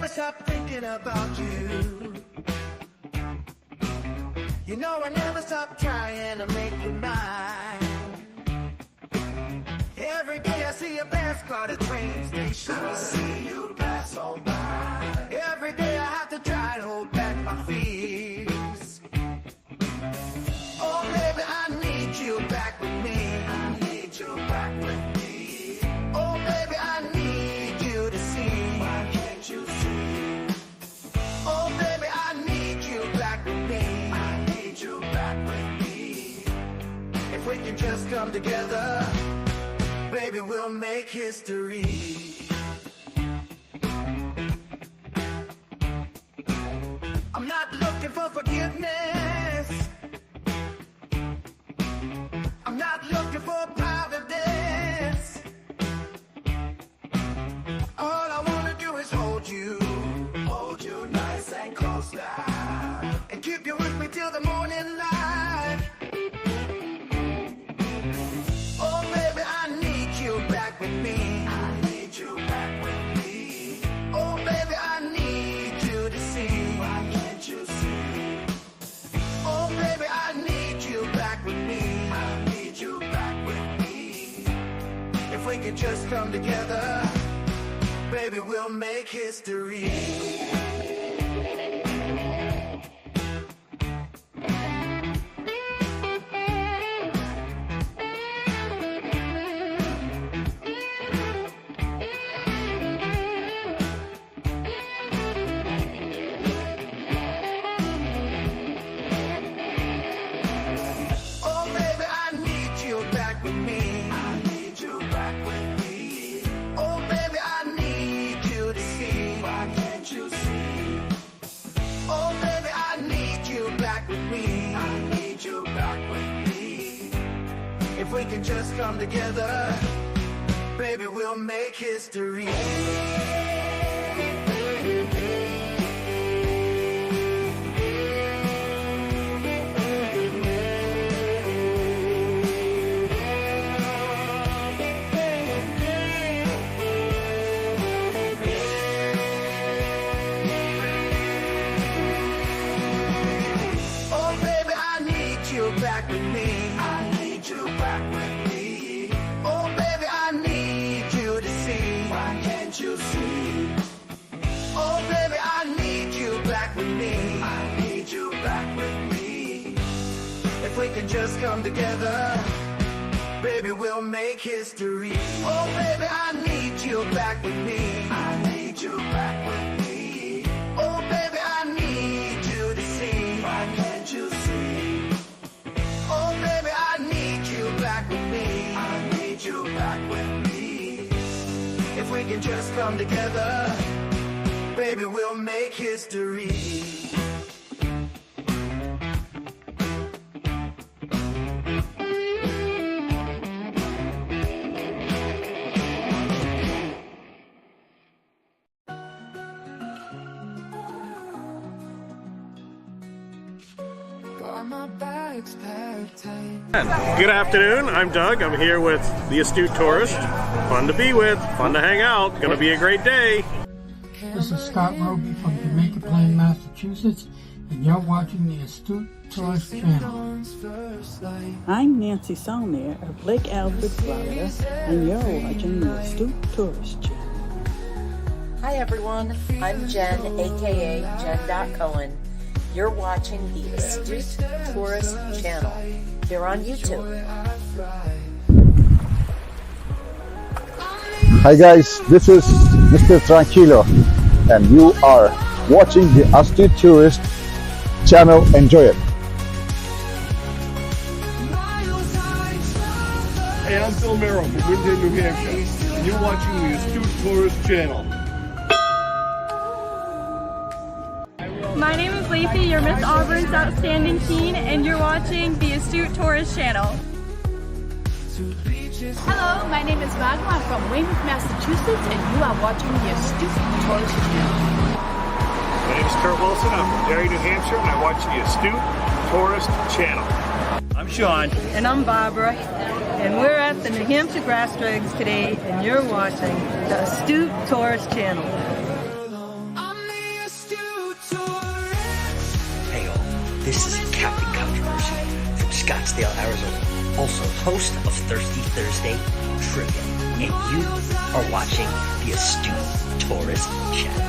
stop thinking about you. You know I never stop trying to make you mine. Every day I see a pass crowded train station. I see you pass on by. Every day I have to try to hold back my fears. Oh baby, I need you back with me. I need you back with me. Oh baby, I need you to see. Why can't you see? Oh baby, I need you back with me. I need you back with me. If we can just come together, baby, we'll make history. I'm not looking for forgiveness. I'm not looking for paradise. All I wanna do is hold you nice and close now, and keep you with me till the morning light. Oh baby, I need you back with me. I need you back with me. Oh baby, I need you to see. Why can't you see? Oh baby, I need you back with me. I need you back with me. If we could just come together, baby, we'll make history. If we can just come together, baby, we'll make history. Oh, baby, I need you back with me. Back with me. Oh baby, I need you to see. Why can't you see? Oh baby, I need you back with me. I need you back with me. If we can just come together, baby, we'll make history. Oh baby, I need you back with me. I need you back with me. Oh baby, I need you to see. Why can't you see? Oh baby, I need you back with me. I need you back with me. If we can just come together, baby, we'll make history. Good afternoon, I'm Doug. I'm here with the Astute Tourist. Fun to be with, fun to hang out, gonna be a great day. This is Scott Roby from Jamaica Plain, Massachusetts, and you're watching the Astute Tourist channel. I'm Nancy Saulnier of Lake Alfred, Florida, and you're watching the Astute Tourist channel. Hi everyone, I'm Jen, aka Jen.Cohen. You're watching the Astute Tourist channel here on YouTube. Hi guys, this is Mr. Tranquilo and you are watching the Astute Tourist channel. Enjoy it. Hey, I'm Phil Merrill from Windham, New Hampshire, and you're watching the Astute Tourist channel. My name is Lacey, your Miss Auburn's Outstanding Teen, and you're watching the Astute Tourist channel. Hello, my name is Magma. I'm from Weymouth, Massachusetts, and you are watching the Astute Tourist channel. My name is Kurt Wilson. I'm from Derry, New Hampshire, and I watch the Astute Tourist channel. I'm Sean. And I'm Barbara. And we're at the New Hampshire Grass Drags today, and you're watching the Astute Tourist channel. This is Captain Controversy from Scottsdale, Arizona. Also host of Thirsty Thursday Trivia. And you are watching the Astute Tourist Channel.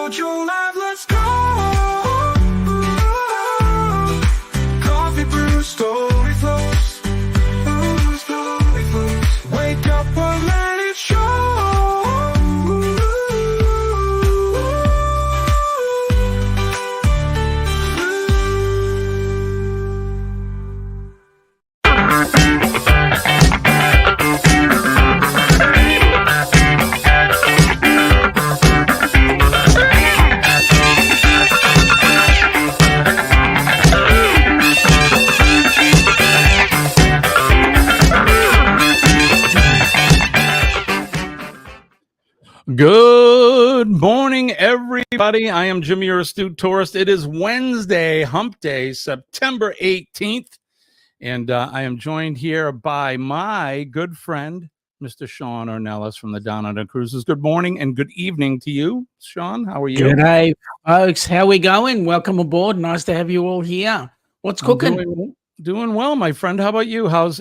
Your life, let's go. Coffee brew, story flows. Story flows. Wake up and let it show. Good morning, everybody. I am Jimmy, your astute tourist. It is Wednesday, Hump Day, September 18th, and I am joined here by my good friend, Mr. Sean Ornelas from the Down Under Cruises. Good morning and good evening to you, Sean. How are you? Good day, folks. How we going? Welcome aboard. Nice to have you all here. What's cooking? Doing well, my friend. How about you? How's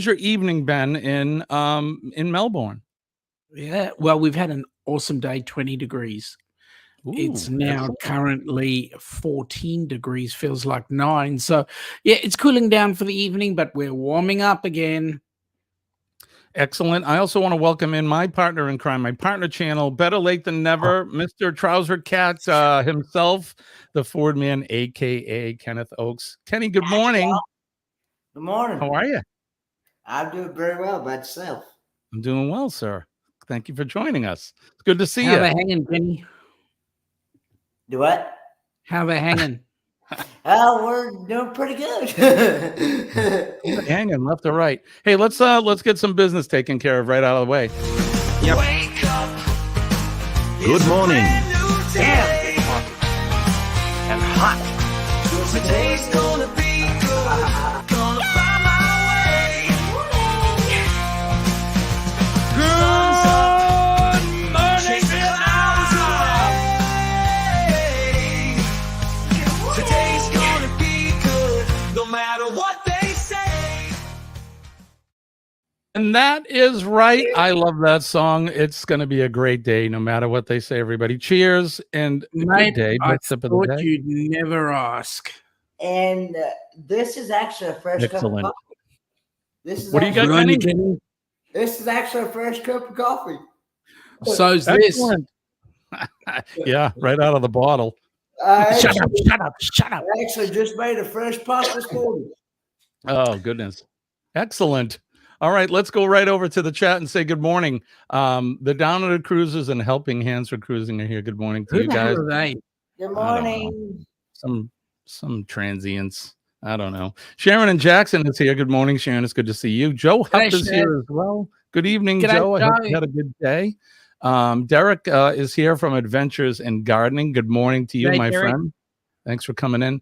your evening been in Melbourne? Yeah, well, we've had an awesome day, 20 degrees. Ooh, it's now excellent. currently 14 degrees, feels like 9. So, yeah, it's cooling down for the evening, but we're warming up again. Excellent. I also want to welcome in my partner in crime, my partner channel, Better Late Than Never, Mr. Trouser Cat himself, the Ford Man, a.k.a. Kenneth Oakes. Kenny, good morning. Good morning. How are you? I'm doing very well by yourself. I'm doing well, sir. Thank you for joining us. It's good to see How you. they hanging, Kenny? Do what? How they hanging? Oh, we're doing pretty good. Hanging left or right. Hey, let's get some business taken care of right out of the way. Yep. Wake up. Good morning. Damn. And hot. Today's gonna be good. Gonna find my way. Good morning, today's gonna be good, no matter what they say. And that is right. I love that song. It's going to be a great day, no matter what they say, everybody. Cheers and Mate, good day. I Best sip of the thought day. you'd never ask. And this is actually a fresh cup of Excellent. coffee. This is What do you got, actually- Kenny? This is actually a fresh cup of coffee. So's this. Excellent. Yeah, right out of the bottle. Shut up. I actually just made a fresh pot this morning. Oh, goodness. Excellent. All right, let's go right over to the chat and say good morning. The Down Under Cruises and Helping Hands for Cruising are here. Good morning to Who you the hell guys. are they? Good I don't morning. know. Some transients. I don't know. Sharon and Jackson is here. Good morning, Sharon. It's good to see you. Joe Hupp G'day, is here Sharon. as well. Good evening, G'day, Joe. I hope Joe. you had a good day. Derek is here from Adventures in Gardening. Good morning to you, G'day, my Derek. friend. Thanks for coming in.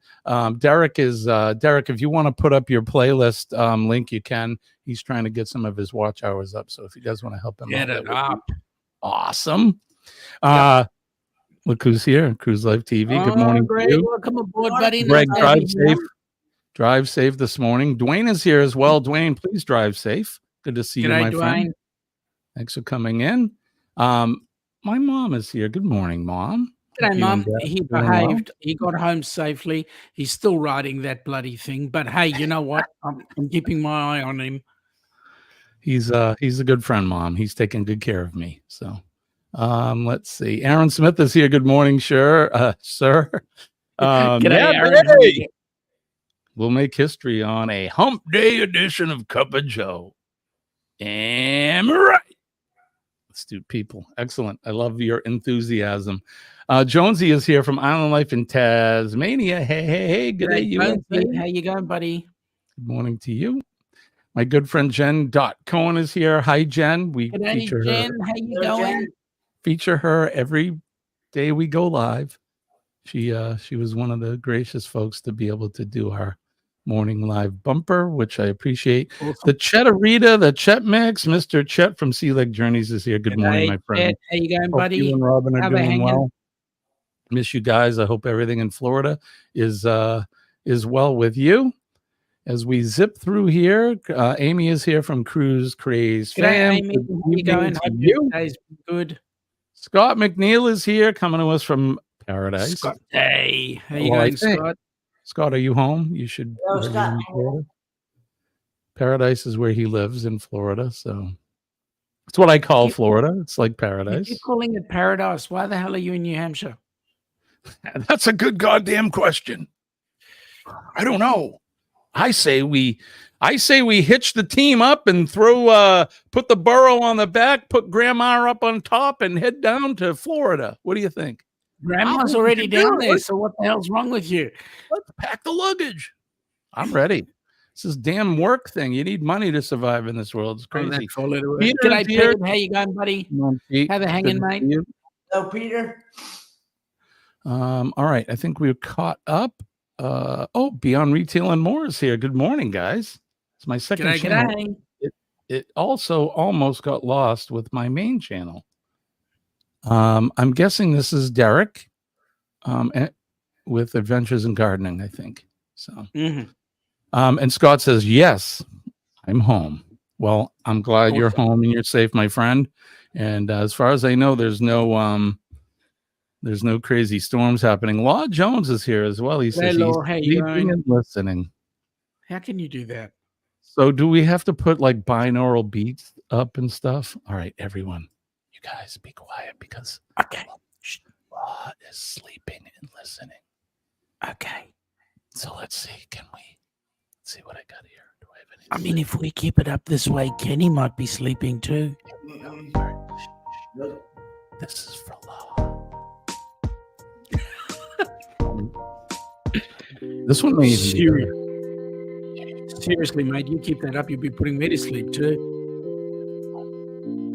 Derek, if you want to put up your playlist link, you can. He's trying to get some of his watch hours up. So if you guys want to help him Get out, it that would up. be awesome. Look who's here. Cruise Life TV. Good Oh, morning Greg, to you. welcome aboard, buddy. Greg, Nice to have drive you here. safe. Drive safe this morning. Dwayne is here as well. Dwayne, please drive safe. Good to see you, G'day, my Dwayne. friend. Thanks for coming in. My mom is here. Good morning, Mom. G'day, You and Mum. Dad He doing well? behaved. He got home safely. He's still riding that bloody thing. But hey, you know what? I'm keeping my eye on him. He's a good friend, Mom. He's taking good care of me. So, let's see. Aaron Smith is here. Good morning, sir. G'day, Yeah, Aaron. hey! We'll make history on a Hump Day edition of Cup of Joe. Am I right? Astute people. Excellent. I love your enthusiasm. Jonesy is here from Island Life in Tasmania. Hey. Good day, G'day, USA. Jonesy. How you going, buddy? Good morning to you. My good friend Jen Cohen is here. Hi, Jen. We G'day, feature Jen. her. How you going? Feature her every day we go live. She was one of the gracious folks to be able to do our morning live bumper, which I appreciate. Awesome. The Chetarita, the Chet Mix, Mr. Chet from Sea Lake Journeys is here. Good morning, my friend. Chet. How you going, Hope buddy? you and Robin are How they doing hanging? well. Miss you guys. I hope everything in Florida is well with you. As we zip through here, Amy is here from Cruise Craze G'day, Fam. Amy. Good How you evening going? to Hope you. your day's been good. Scott McNeil is here, coming to us from Paradise. Scott, hey. How you Well, I going, think- Scott? Scott, are you home? You should. No, are you Scott. in Florida? Paradise is where he lives in Florida, so it's what I call Florida. It's like You paradise. keep calling it paradise. Why the hell are you in New Hampshire? That's a good goddamn question. I don't know. I say we hitch the team up and put the burro on the back, put grandma up on top, and head down to Florida. What do you think? Grandma's already down there, so what the hell's wrong with you? Let's pack the luggage. I'm ready. This is damn work thing. You need money to survive in this world. It's crazy. G'day, Peter. How you going, buddy? Come on, Pete. How they hanging, Good to mate? see you. So, Peter. All right. I think we're caught up. Beyond Retail and More is here. Good morning, guys. It's my second G'day, channel. g'day. It also almost got lost with my main channel. I'm guessing this is Derek with Adventures in Gardening, I think. So, and Scott says, yes, I'm home. Well, I'm glad you're home and you're safe, my friend. And as far as I know, there's no crazy storms happening. Law Jones is here as well. He says he's Law, how you sleeping going? and listening. How can you do that? So do we have to put like binaural beats up and stuff? All right, everyone, you guys be quiet because Law is sleeping and listening. Okay. So let's see. Let's see what I got here. Do I have any? I mean, if we keep it up this way, Kenny might be sleeping too. This is for Law. This one may even be better. Seriously, mate, you keep that up, you'll be putting me to sleep too.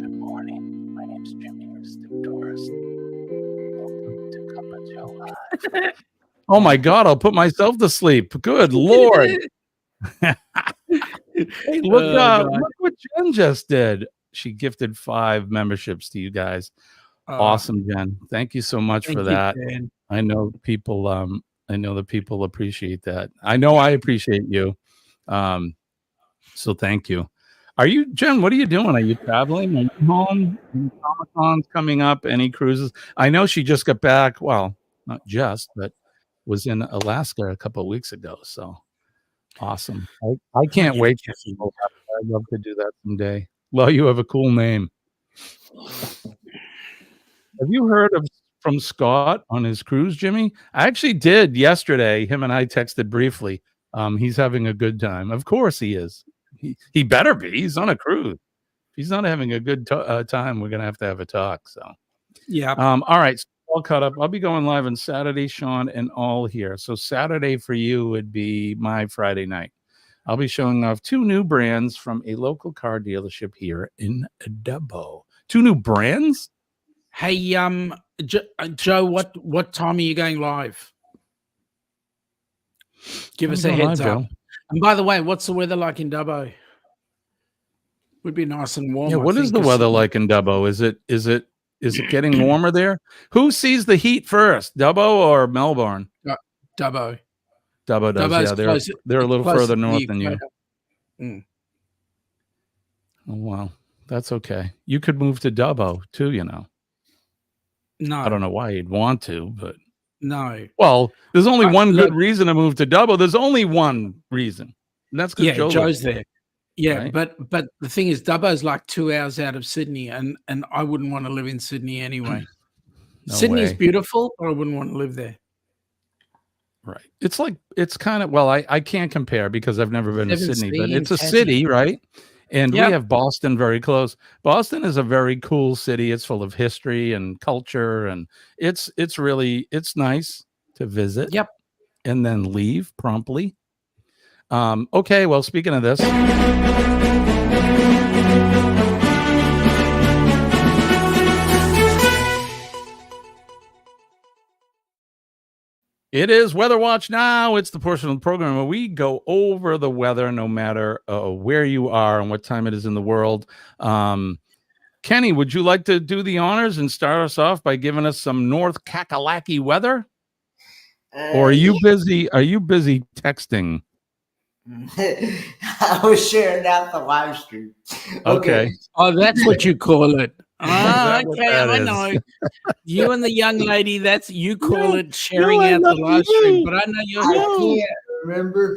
Good morning. My name's Jimmy, your Stu Tourist. Welcome to Cup of Joe Live. Oh my God, I'll put myself to sleep. Good Lord. Hey, look what Jen just did. She gifted 5 memberships to you guys. Awesome, Jen. Thank you so much for that. Jen. I know people the people appreciate that. I know I appreciate you. So thank you. Are you, Jen, what are you doing? Are you traveling? Are you home? Comic-Con's coming up? Any cruises? I know she just got back. Well, not just, but was in Alaska a couple of weeks ago. So awesome. I can't wait to see what happens. I'd love to do that someday. Well, you have a cool name. Have you heard from Scott on his cruise, Jimmy? I actually did yesterday. Him and I texted briefly. He's having a good time. Of course he is. He better be. He's on a cruise. If he's not having a good time, we're going to have a talk. So, yeah. All right. So all caught up. I'll be going live on Saturday, Sean, and all here. So Saturday for you would be my Friday night. I'll be showing off 2 new brands from a local car dealership here in Dubbo. 2 new brands? Hey, Joe, what time are you going live? Give us a heads up. Joe. And by the way, what's the weather like in Dubbo? Would be nice and warm. Yeah, what is the weather like in Dubbo? Is it getting warmer there? Who sees the heat first, Dubbo or Melbourne? Dubbo. Dubbo does. Dubbo's they're a little further north than you. Mm. Oh, wow. That's okay. You could move to Dubbo too, you know. No. I don't know why you'd want to, but No. well, there's only one look, good reason to move to Dubbo. There's only one reason, and that's because Joe's there. Yeah, right? but the thing is, Dubbo's like 2 hours out of Sydney, and I wouldn't want to live in Sydney anyway. No Sydney's way. beautiful, but I wouldn't want to live there. Right. It's kind of, well, I can't compare because I've never been to Sydney, but it's a Seas, city, right? And we Yep. have Boston very close. Boston is a very cool city. It's full of history and culture, and it's nice to visit. Yep. And then leave promptly. Okay, well, speaking of this, it is Weather Watch now. It's the portion of the program where we go over the weather no matter where you are and what time it is in the world. Kenny, would you like to do the honors and start us off by giving us some North Kakalaki weather? Or are you busy? Are you busy texting? I was sharing out the live stream. Okay. Oh, that's what you call it. Ah, that what okay, that I is? know. You and the young lady, that's you call it sharing out the live stream. But I know you're. I can't remember.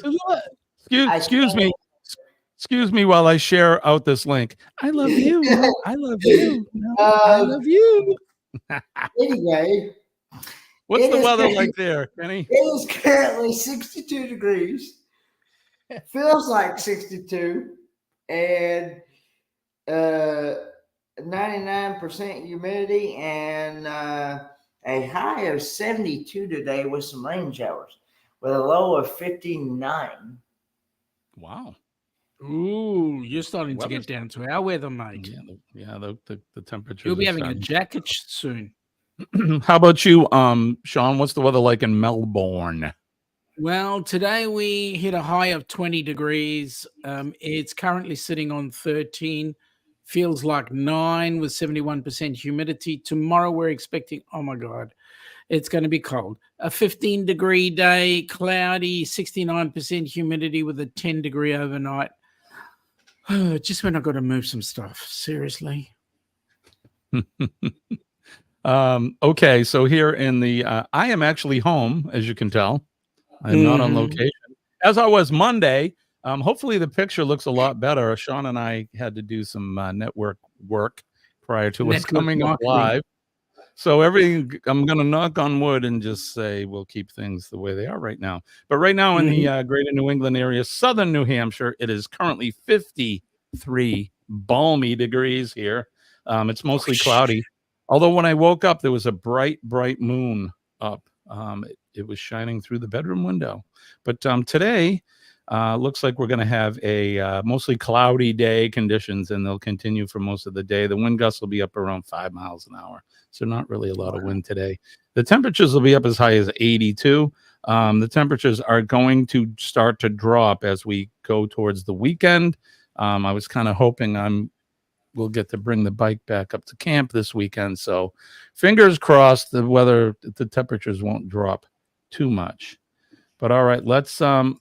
Excuse me while I share out this link. I love you. I love you. No, I love you. Anyway. What's the weather like there, Kenny? It is currently 62 degrees. Feels like 62. And 99% humidity and a high of 72 today with some rain showers with a low of 59. Wow. Ooh, you're starting to get down to our weather, mate. Yeah, the temperature. You'll be having a jacket soon. How about you, Sean? What's the weather like in Melbourne? Well, today we hit a high of 20 degrees. It's currently sitting on 13. Feels like 9 with 71% humidity. Tomorrow we're expecting, oh my God, it's going to be cold. A 15-degree day, cloudy, 69% humidity with a 10-degree overnight. Just when I got to move some stuff. Seriously. Okay, so here in the I am actually home, as you can tell. I'm not on location, as I was Monday. Hopefully the picture looks a lot better. Sean and I had to do some network work prior to us coming up live. So everything, I'm going to knock on wood and just say we'll keep things the way they are right now. But right now in the greater New England area, southern New Hampshire, it is currently 53 balmy degrees here. It's mostly cloudy. Although when I woke up, there was a bright moon up. It was shining through the bedroom window. But today, looks like we're going to have a mostly cloudy day conditions, and they'll continue for most of the day. The wind gusts will be up around 5 miles an hour. So not really a lot of wind today. The temperatures will be up as high as 82. The temperatures are going to start to drop as we go towards the weekend. I was kind of hoping we'll get to bring the bike back up to camp this weekend. So fingers crossed the temperatures won't drop too much. But all right, let's bring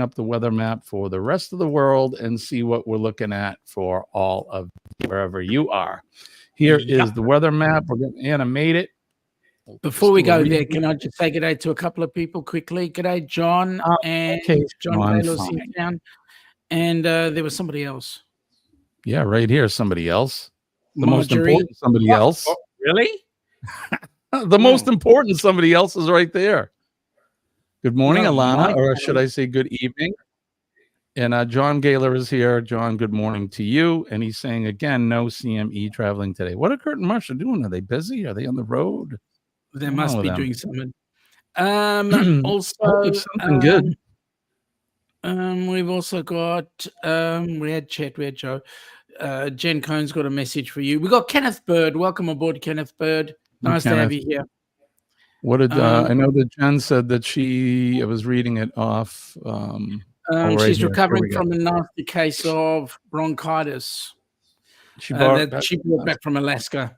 up the weather map for the rest of the world and see what we're looking at for all of wherever you are. Here is the weather map. We're going to animate it. Before we go there, can I just say good day to a couple of people quickly? Good day, John and John Taylor's in town. And there was somebody else. Yeah, right here, somebody else. The Marjorie. most important somebody else. Oh, really? The most important somebody else is right there. Good morning, Alana, or should I say good evening? And John Gaylor is here. John, good morning to you. And he's saying, again, no CME traveling today. What are Kurt and Marsha doing? Are they busy? Are they on the road? They must be doing something. Also, something good. We've also got, we had Chet, we had Joe. Jen Cohn's got a message for you. We got Kenneth Bird. Welcome aboard, Kenneth Bird. Nice to have you here. What did I know that Jen said that I was reading it off. She's recovering from a nasty case of bronchitis. She brought back from Alaska.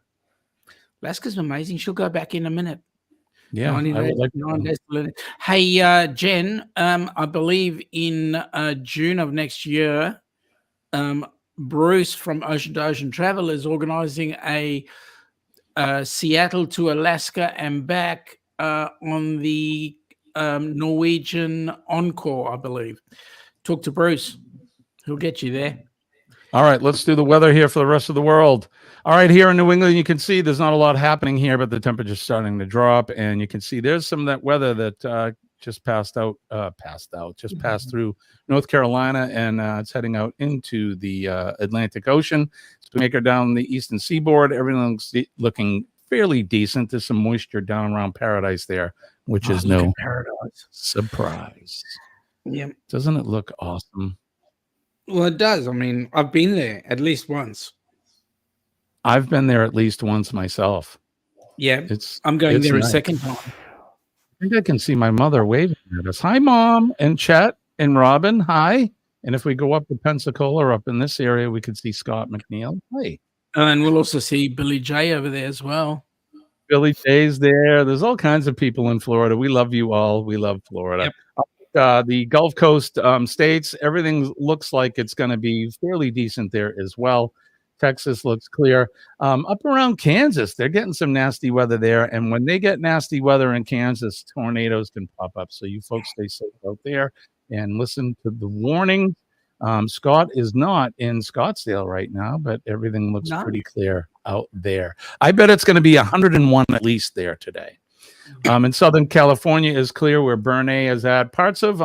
Alaska's amazing. She'll go back in a minute. Yeah, 9 days to learn it. Hey, Jen, I believe in June of next year, Bruce from Ocean to Ocean Travel is organizing a Seattle to Alaska and back on the Norwegian Encore, I believe. Talk to Bruce. He'll get you there. All right, let's do the weather here for the rest of the world. All right, here in New England, you can see there's not a lot happening here, but the temperature's starting to drop, and you can see there's some of that weather that just passed through North Carolina, and it's heading out into the Atlantic Ocean. So we make it down the eastern seaboard. Everything's looking fairly decent. There's some moisture down around Paradise there, which is no surprise. Yeah. Doesn't it look awesome? Well, it does. I mean, I've been there at least once. I've been there at least once myself. Yeah, I'm going there nice. a second time. I think I can see my mother waving at us. Hi, Mom, and Chet and Robin. Hi. And if we go up to Pensacola, up in this area, we could see Scott McNeil. Hi. And we'll also see Billy J over there as well. Billy J's there. There's all kinds of people in Florida. We love you all. We love Florida. Yep. The Gulf Coast states, everything looks like it's going to be fairly decent there as well. Texas looks clear. Up around Kansas, they're getting some nasty weather there. And when they get nasty weather in Kansas, tornadoes can pop up. So you folks stay safe out there and listen to the warning. Scott is not in Scottsdale right now, but everything looks pretty clear out there. I bet it's going to be 101 at least there today. In Southern California is clear where Bernay is at. Parts of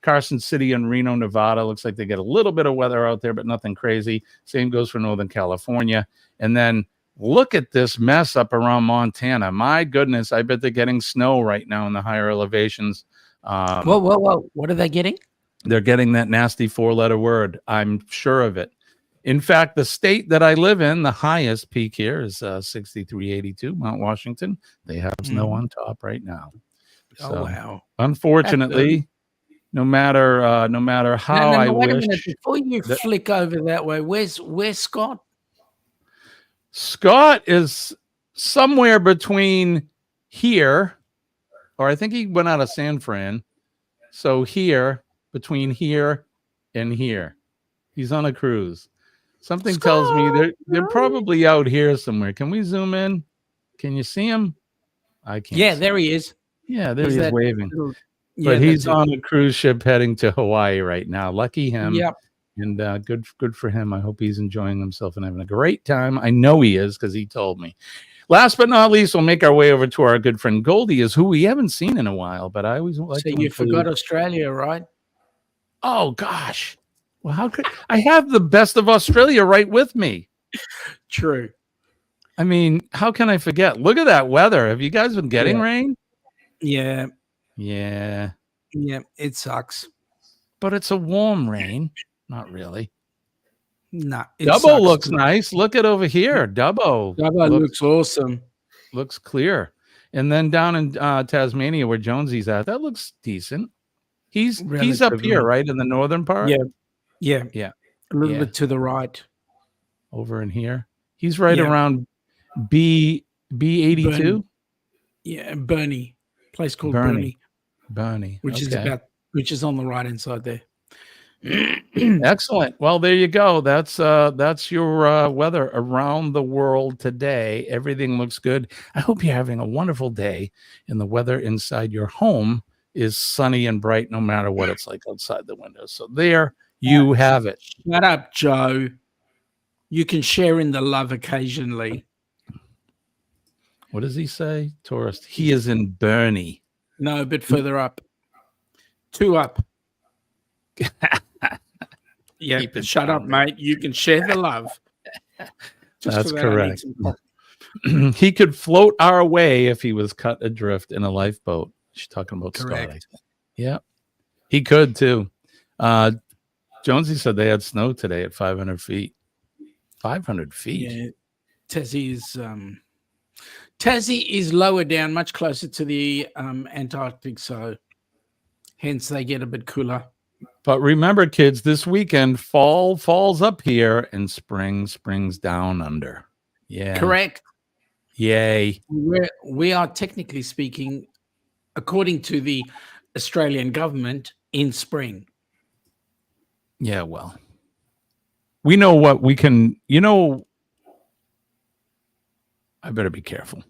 Carson City and Reno, Nevada. Looks like they get a little bit of weather out there, but nothing crazy. Same goes for Northern California. And then look at this mess up around Montana. My goodness, I bet they're getting snow right now in the higher elevations. Whoa. What are they getting? They're getting that nasty four-letter word. I'm sure of it. In fact, the state that I live in, the highest peak here is 6382, Mount Washington. They have snow on top right now. So, wow. Unfortunately, no matter how I wait wish. a minute. Before you flick over that way, where's Scott? Scott is somewhere between here, or I think he went out of San Fran. So between here and here. He's on a cruise. Something tells me they're probably out here somewhere. Can we zoom in? Can you see him? I can't. Yeah, there he is. Yeah, there he is waving. But he's on a cruise ship heading to Hawaii right now. Lucky him. Yep. And good for him. I hope he's enjoying himself and having a great time. I know he is because he told me. Last but not least, we'll make our way over to our good friend Goldie, is who we haven't seen in a while. But I always like. So you forgot Australia, right? Oh gosh. Well, how could I have the best of Australia right with me? True. I mean, how can I forget? Look at that weather. Have you guys been getting rain? Yeah. Yeah. Yeah, it sucks. But it's a warm rain. Not really. Nah. Dubbo looks nice. Look at over here. Dubbo looks awesome. Looks clear. And then down in Tasmania where Jonesy's at, that looks decent. He's up here, right? In the northern part? Yeah. A little bit to the right. Over in here. He's right around B82. Yeah, Burnie. Place called Burnie. Which is on the right hand side there. Excellent. Well, there you go. That's your weather around the world today. Everything looks good. I hope you're having a wonderful day, and the weather inside your home is sunny and bright no matter what it's like outside the window. So there you have it. Shut up, Joe. You can share in the love occasionally. What does he say? Tourist. He is in Burnie. No, a bit further up. 2 up. Yeah, shut up, mate. You can share the love. That's correct. He could float our way if he was cut adrift in a lifeboat. She's talking about Scott. Yeah, he could too. Jonesy said they had snow today at 500 feet. 500 feet. Yeah, Tassie is lower down, much closer to the Antarctic, so hence they get a bit cooler. But remember, kids, this weekend, fall falls up here and spring springs down under. Yeah. Correct. Yay. We are technically speaking, according to the Australian government, in spring. Yeah, well, we know what we can, I better be careful.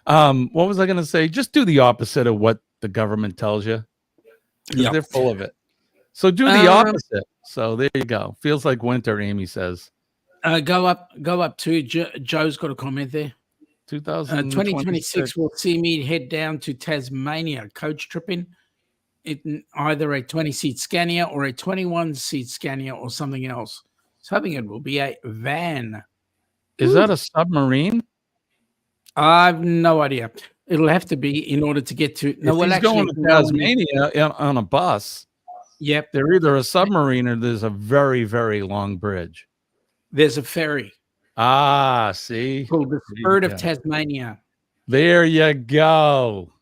What was I going to say? Just do the opposite of what the government tells you, because they're full of it. So do the opposite. So there you go. Feels like winter, Amy says. Go up to Joe's got a comment there. 2026 will see me head down to Tasmania, coach tripping in either a 20-seat Scania or a 21-seat Scania or something else. So hoping it will be a van. Is that a submarine? I've no idea. It'll have to be in order to get to. No, if he's going to Tasmania on a bus. Yep, they're either a submarine or there's a very, very long bridge. There's a ferry. Ah, see, called the Spirit of Tasmania. There you go.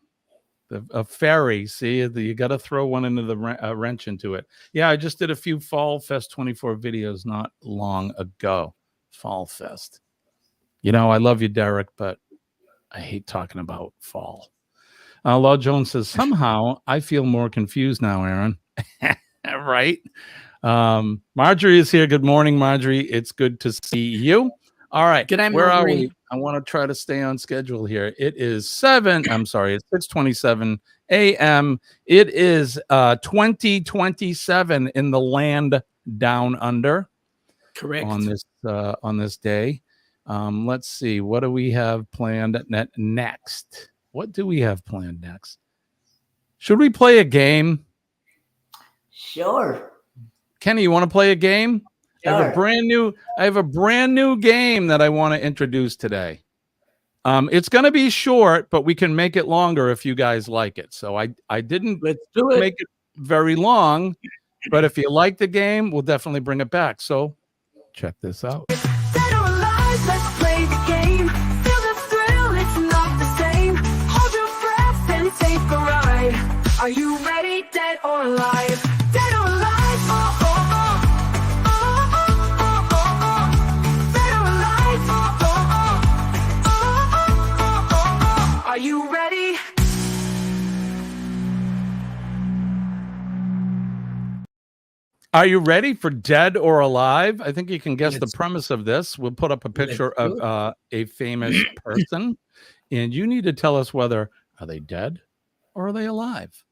A ferry. See, you got to throw one into the wrench into it. Yeah, I just did a few Fall Fest 24 videos not long ago. Fall Fest. You know, I love you, Derek, but I hate talking about fall. Law Jones says, somehow I feel more confused now, Aaron. Right? Marjorie is here. Good morning, Marjorie. It's good to see you. All right. Good day, Where are Marjorie. we? I want to try to stay on schedule here. It is 6:27 a.m. It is 2027 in the land down under. Correct. On this day. Let's see. What do we have planned next? What do we have planned next? Should we play a game? Sure. Kenny, you want to play a game? Sure. I have a brand new game that I want to introduce today. It's going to be short, but we can make it longer if you guys like it. So I didn't Let's do it. make it very long, but if you like the game, we'll definitely bring it back. So check this out. Dead or alive, let's play the game. Feel the thrill, it's not the same. Hold your breath and take a ride. Are you ready, dead or alive? Dead or alive, oh, oh, oh. Oh, oh, oh, oh, oh. Dead or alive, oh, oh, oh. Oh, oh, oh, oh, oh. Are you ready? Are you ready for Dead or Alive? I think you can guess the premise of this. We'll put up a picture of a famous person, and you need to tell us whether are they dead or are they alive.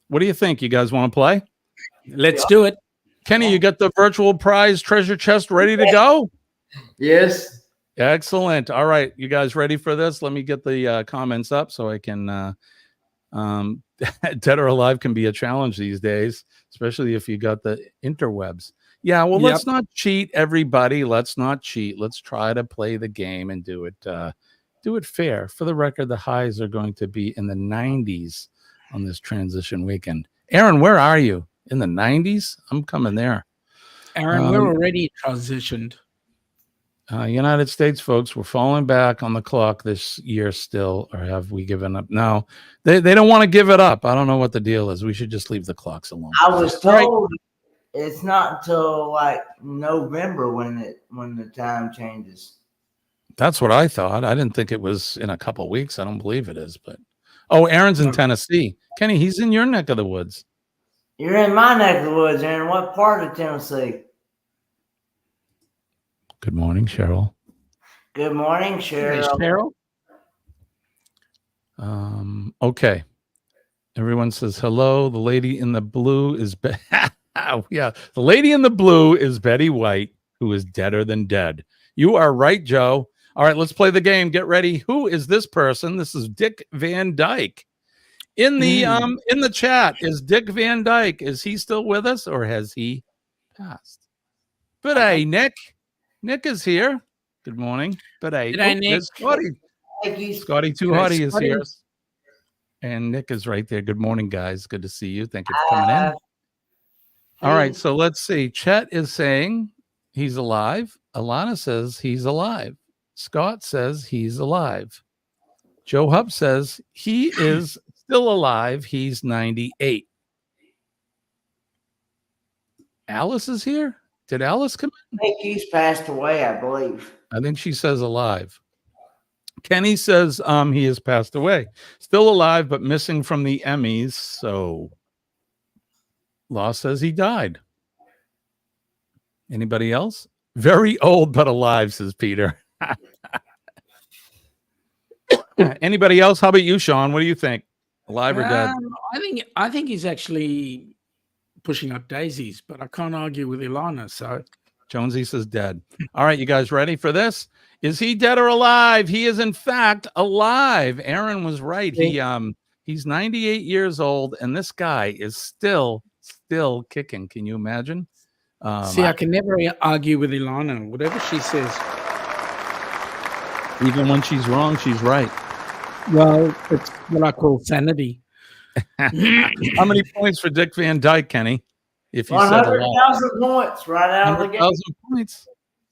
What do you think? You guys want to play? Let's do it. Kenny, you got the virtual prize treasure chest ready to go? Yes. Excellent. All right. You guys ready for this? Let me get the comments up so I can Dead or Alive can be a challenge these days, especially if you got the interwebs. Yeah, well, let's not cheat, everybody. Let's not cheat. Let's try to play the game and do it fair. For the record, the highs are going to be in the 90s on this transition weekend. Aaron, where are you? In the 90s? I'm coming there. Aaron, we're already transitioned. United States folks, we're falling back on the clock this year still, or have we given up? No, they don't want to give it up. I don't know what the deal is. We should just leave the clocks alone. I was told it's not until like November when the time changes. That's what I thought. I didn't think it was in a couple weeks. I don't believe it is, but Aaron's in Tennessee. Kenny, he's in your neck of the woods. You're in my neck of the woods, Aaron. What part of Tennessee? Good morning, Cheryl. Good morning, Cheryl. Okay. Everyone says hello. The lady in the blue is yeah. The lady in the blue is Betty White, who is deader than dead. You are right, Joe. All right, let's play the game. Get ready. Who is this person? This is Dick Van Dyke. In the chat, is Dick Van Dyke? Is he still with us or has he passed? But hey, Nick. Nick is here. Good morning. But hey, Nick. Scotty. Scotty Too Hottie is here. And Nick is right there. Good morning, guys. Good to see you. Thank you for coming in. All right, so let's see. Chet is saying he's alive. Alana says he's alive. Scott says he's alive. Joe Hub says he is still alive. He's 98. Alice is here. Did Alice come in? I think he's passed away, I believe. I think she says alive. Kenny says he has passed away. Still alive, but missing from the Emmys. So Law says he died. Anybody else? Very old but alive, says Peter. Anybody else? How about you, Sean? What do you think? Alive or dead? I think he's actually pushing up daisies, but I can't argue with Ilana. So Jonesy says dead. All right, you guys ready for this? Is he dead or alive? He is in fact alive. Aaron was right. He's 98 years old, and this guy is still kicking. Can you imagine? See, I can never argue with Ilana. Whatever she says, even when she's wrong, she's right. Well, it's what I call sanity. How many points for Dick Van Dyke, Kenny? If you said 100,000 points right out of the gate. 100,000 points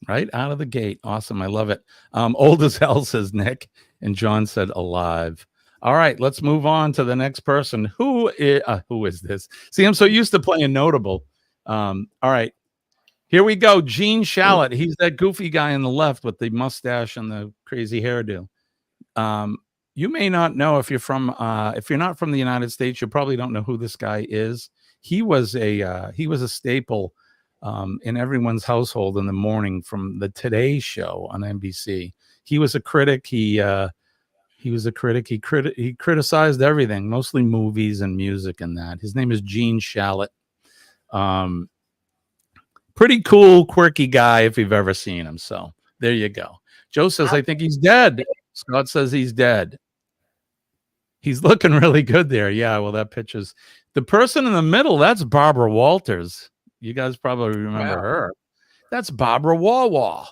right out of the gate. Awesome. I love it. Old as hell, says Nick. And John said alive. All right, let's move on to the next person. Who is this? See, I'm so used to playing notable. All right, here we go. Gene Shalit. He's that goofy guy on the left with the mustache and the crazy hairdo. You may not know if you're not from the United States, you probably don't know who this guy is. He was a staple in everyone's household in the morning from the Today Show on NBC. He was a critic. He was a critic. He criticized everything, mostly movies and music and that. His name is Gene Shalit. Pretty cool, quirky guy if you've ever seen him. So there you go. Joe says, I think he's dead. Scott says he's dead. He's looking really good there. Yeah, well, that picture's the person in the middle. That's Barbara Walters. You guys probably remember her. That's Barbara Wawa.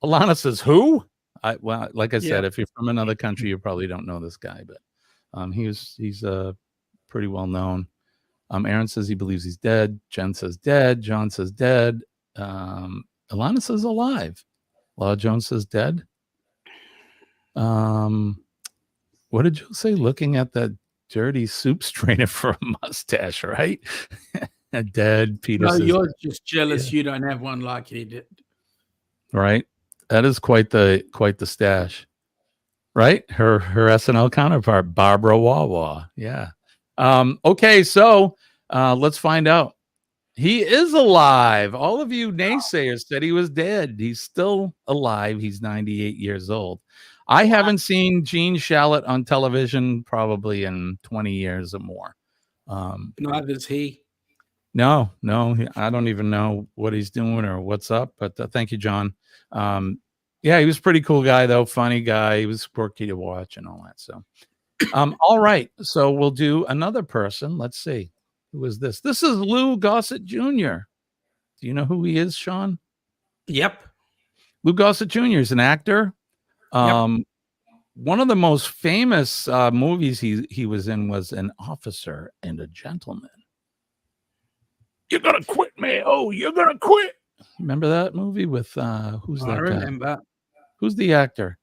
Alana says, who? Well, like I said, if you're from another country, you probably don't know this guy, but he's pretty well known. Aaron says he believes he's dead. Jen says dead. John says dead. Alana says alive. Law Jones says dead. What did you say? Looking at that dirty soup strainer for a mustache, right? Dead. Peter no, says, you're just jealous you don't have one like he did. Right. That is quite the stash, right? Her SNL counterpart, Barbara Wawa. Yeah. Okay, so let's find out. He is alive. All of you naysayers said he was dead. He's still alive. He's 98 years old. I haven't seen Gene Shalit on television probably in 20 years or more. Neither is he. No, I don't even know what he's doing or what's up, but thank you, John. Yeah, he was a pretty cool guy, though. Funny guy. He was quirky to watch and all that. So, all right. So we'll do another person. Let's see. Who is this? This is Lou Gossett Jr. Do you know who he is, Sean? Yep. Lou Gossett Jr. is an actor. One of the most famous movies he was in was An Officer and a Gentleman. You're gonna quit, man. Oh, you're gonna quit. Remember that movie with who's that? I remember. Guy? Who's the actor?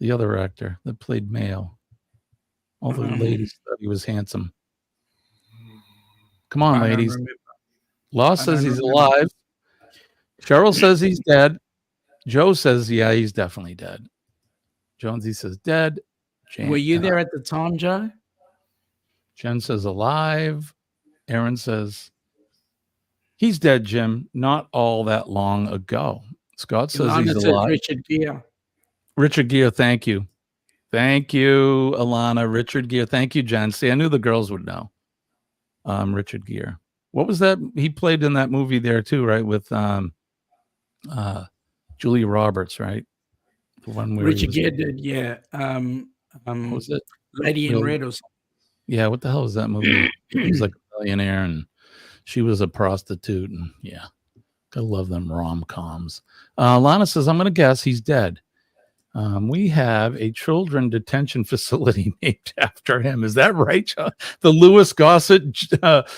The other actor that played Mayo. All the ladies thought he was handsome. Come on, ladies. Law says he's alive. Cheryl says he's dead. Joe says, yeah, he's definitely dead. Jonesy says dead. Were you there at the time, Joe? Jen says alive. Aaron says he's dead, Jim. Not all that long ago. Scott says he's alive. Richard Gere. Richard Gere, thank you. Thank you, Alana. Richard Gere. Thank you, Jen. See, I knew the girls would know. Richard Gere. What was that? He played in that movie there too, right? With Julia Roberts, right? The one where Richard Gere did, yeah. What was it? Lady in Red or something. Yeah, what the hell was that movie? He was like a millionaire and she was a prostitute, and yeah. Gotta love them rom-coms. Lana says, I'm gonna guess he's dead. We have a children detention facility named after him. Is that right, John? The Lewis Gossett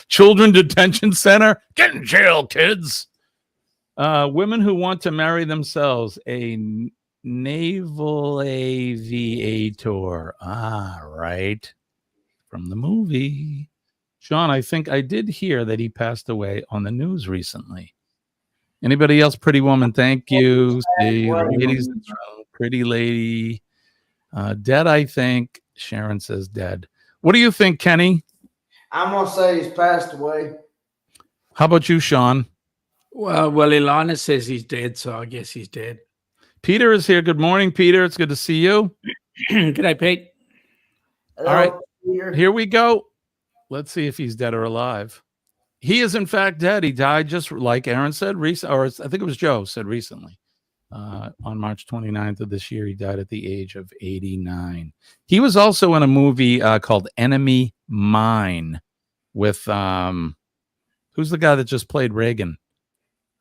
Children Detention Center? Get in jail, kids. Women who want to marry themselves. A naval aviator. Ah, right. From the movie. Sean, I think I did hear that he passed away on the news recently. Anybody else? Pretty woman, thank you. See, ladies, pretty lady. Dead, I think. Sharon says dead. What do you think, Kenny? I'm going to say he's passed away. How about you, Sean? Well, Ilana says he's dead, so I guess he's dead. Peter is here. Good morning, Peter. It's good to see you. G'day, Pete. Hello, All right, Peter. here we go. Let's see if he's dead or alive. He is, in fact, dead. He died just like Aaron said, or I think it was Joe said recently. On March 29th of this year, he died at the age of 89. He was also in a movie called Enemy Mine with, who's the guy that just played Reagan?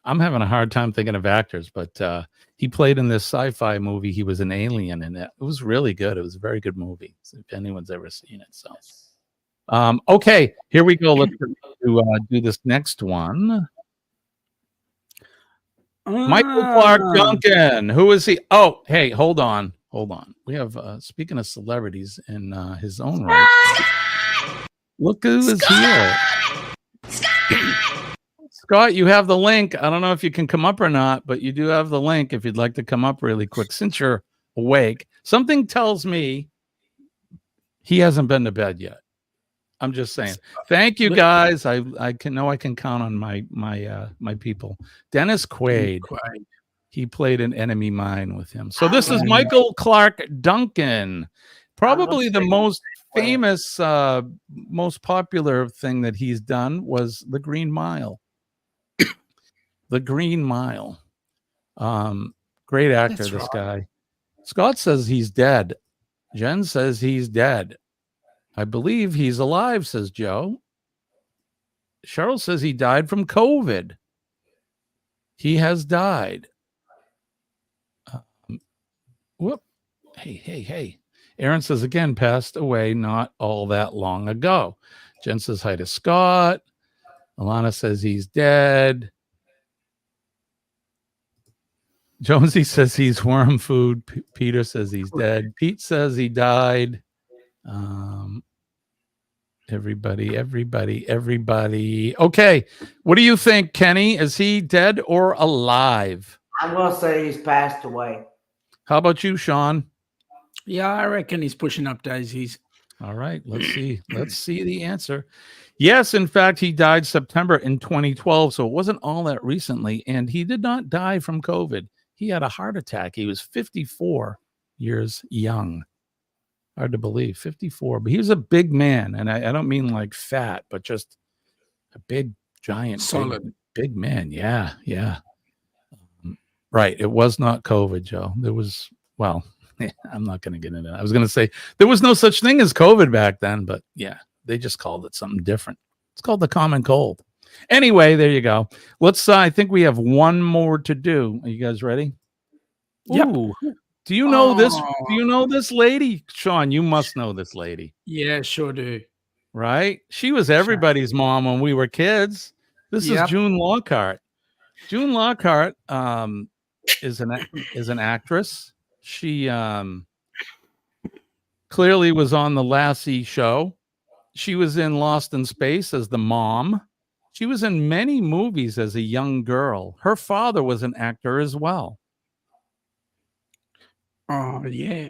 I'm having a hard time thinking of actors, but he played in this sci-fi movie. He was an alien in it. It was really good. It was a very good movie, if anyone's ever seen it. So, okay, here we go. Let's do this next one. Michael Clark Duncan. Who is he? Oh, hey, hold on. We have, speaking of celebrities in his own right, look who is here. Scott, you have the link. I don't know if you can come up or not, but you do have the link if you'd like to come up really quick since you're awake. Something tells me he hasn't been to bed yet. I'm just saying. Thank you, guys. I can count on my people. Dennis Quaid. He played an Enemy Mine with him. So this is Michael Clark Duncan. Probably the most famous, most popular thing that he's done was The Green Mile. The Green Mile. Great actor, this guy. Scott says he's dead. Jen says he's dead. I believe he's alive, says Joe. Cheryl says he died from COVID. He has died. Whoop. Hey. Aaron says, again, passed away not all that long ago. Jen says hi to Scott. Alana says he's dead. Jonesy says he's worm food. Peter says he's dead. Pete says he died. Everybody. Okay. What do you think, Kenny? Is he dead or alive? I'm going to say he's passed away. How about you, Sean? Yeah, I reckon he's pushing up daisies. All right. Let's see. Let's see the answer. Yes, in fact, he died September in 2012, so it wasn't all that recently, and he did not die from COVID. He had a heart attack. He was 54 years young. Hard to believe, 54. But he was a big man, and I don't mean like fat, but just a big, giant, solid, big man. Yeah. Right. It was not COVID, Joe. There was, well, I'm not going to get into that. I was going to say there was no such thing as COVID back then, but yeah, they just called it something different. It's called the common cold. Anyway, there you go. Let's, I think we have one more to do. Are you guys ready? Yep. Ooh. Do you know this? Do you know this lady? Sean, you must know this lady. Yeah, sure do. Right? She was everybody's mom when we were kids. This is June Lockhart. June Lockhart is an actress. She clearly was on the Lassie show. She was in Lost in Space as the mom. She was in many movies as a young girl. Her father was an actor as well. Oh, yeah.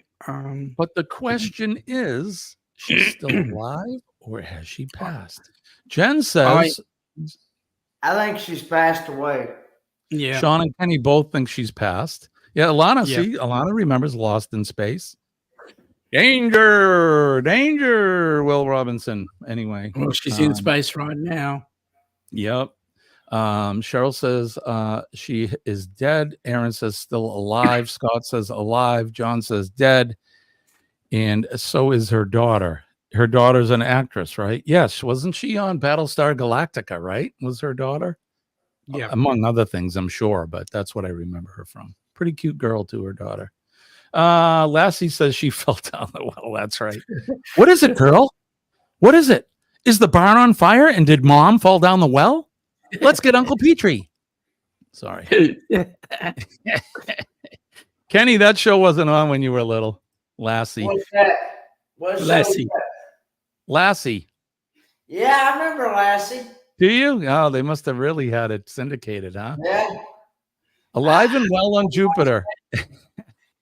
But the question is, she's still alive or has she passed? Jen says... I think she's passed away. Yeah. Sean and Kenny both think she's passed. Yeah, Alana, see, Alana remembers Lost in Space. Danger, Will Robinson. Anyway. Well, she's in space right now. Yep. Cheryl says she is dead. Aaron says still alive. Scott says alive. John says dead. And so is her daughter. Her daughter's an actress, right? Yes. Wasn't she on Battlestar Galactica, right? Was her daughter? Yeah. Among other things, I'm sure, but that's what I remember her from. Pretty cute girl to her daughter. Lassie says she fell down the well. That's right. What is it, girl? What is it? Is the barn on fire? And did mom fall down the well? Let's get Uncle Petrie. Sorry. Kenny, that show wasn't on when you were little. Lassie. What's that? Lassie. Lassie. Yeah, I remember Lassie. Do you? Oh, they must have really had it syndicated, huh? Yeah. Alive and Well on Jupiter.